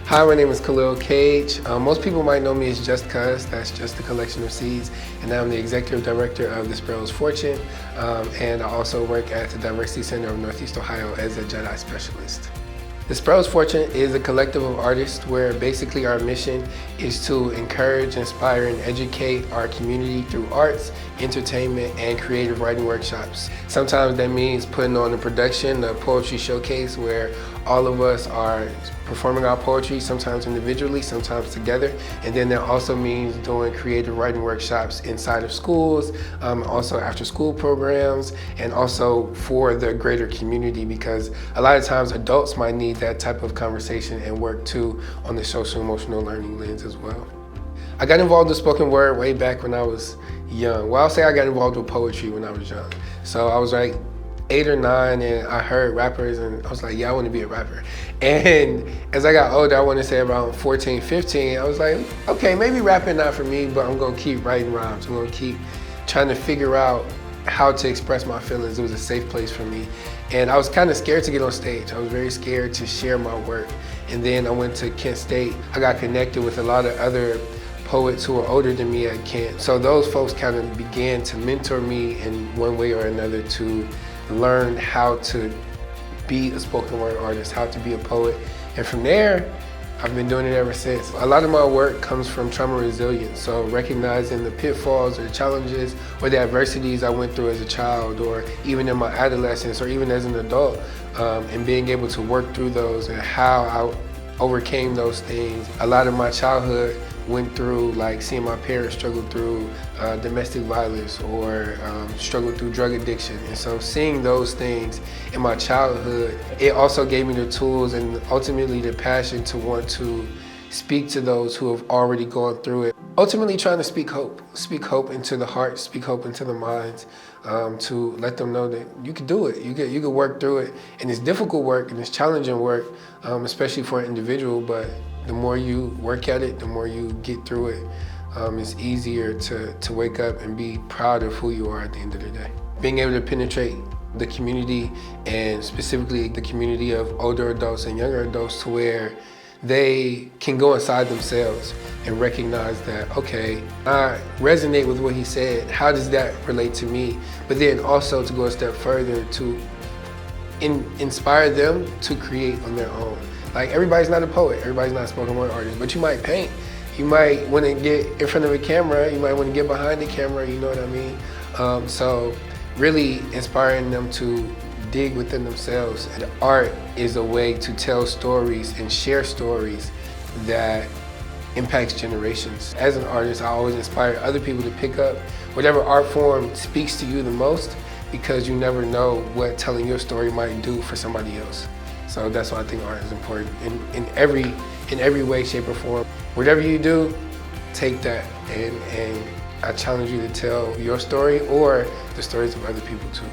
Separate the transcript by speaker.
Speaker 1: Hi, my name is Calil Cage. Most people might know me as Just C.O.S. That's just a collection of seeds. And I'm the executive director of the Sparrow's Fortune. And I also work at the Diversity Center of Northeast Ohio as a Jedi specialist. The Sparrow's Fortune is a collective of artists where basically our mission is to encourage, inspire, and educate our community through arts, entertainment, and creative writing workshops. Sometimes that means putting on a production, a poetry showcase where all of us are performing our poetry, sometimes individually, sometimes together. And then that also means doing creative writing workshops inside of schools, also after school programs, and also for the greater community, because a lot of times adults might need that type of conversation and work too on the social emotional learning lens as well. I got involved with spoken word way back when I was young. Well, I'll say I got involved with poetry when I was young. So I was like 8 or 9 and I heard rappers and I was like, yeah, I want to be a rapper. And as I got older, I want to say around 14, 15, I was like, okay, maybe rapping not for me, but I'm going to keep writing rhymes. I'm going to keep trying to figure out how to express my feelings. It was a safe place for me. And I was kind of scared to get on stage. I was very scared to share my work. And then I went to Kent State. I got connected with a lot of other poets who were older than me at Kent. So those folks kind of began to mentor me in one way or another to learn how to be a spoken word artist, how to be a poet. And from there, I've been doing it ever since. A lot of my work comes from trauma resilience, so recognizing the pitfalls or the challenges or the adversities I went through as a child, or even in my adolescence, or even as an adult, and being able to work through those and how I overcame those things. A lot of my childhood went through like seeing my parents struggle through domestic violence or struggle through drug addiction. And so seeing those things in my childhood, it also gave me the tools and ultimately the passion to want to speak to those who have already gone through it. Ultimately trying to speak hope into the hearts, speak hope into the minds, to let them know that you can do it, you can work through it. And it's difficult work and it's challenging work, especially for an individual, but the more you work at it, the more you get through it. It's easier to wake up and be proud of who you are at the end of the day. Being able to penetrate the community, and specifically the community of older adults and younger adults, to where they can go inside themselves and recognize that, okay, I resonate with what he said, how does that relate to me? But then also to go a step further to inspire them to create on their own. Like, everybody's not a poet, everybody's not a spoken word artist, but you might paint. You might want to get in front of a camera, you might want to get behind the camera, you know what I mean? So really inspiring them to dig within themselves. And art is a way to tell stories and share stories that impacts generations. As an artist, I always inspire other people to pick up whatever art form speaks to you the most, because you never know what telling your story might do for somebody else. So that's why I think art is important in every way, shape, or form. Whatever you do, take that, and I challenge you to tell your story or the stories of other people too.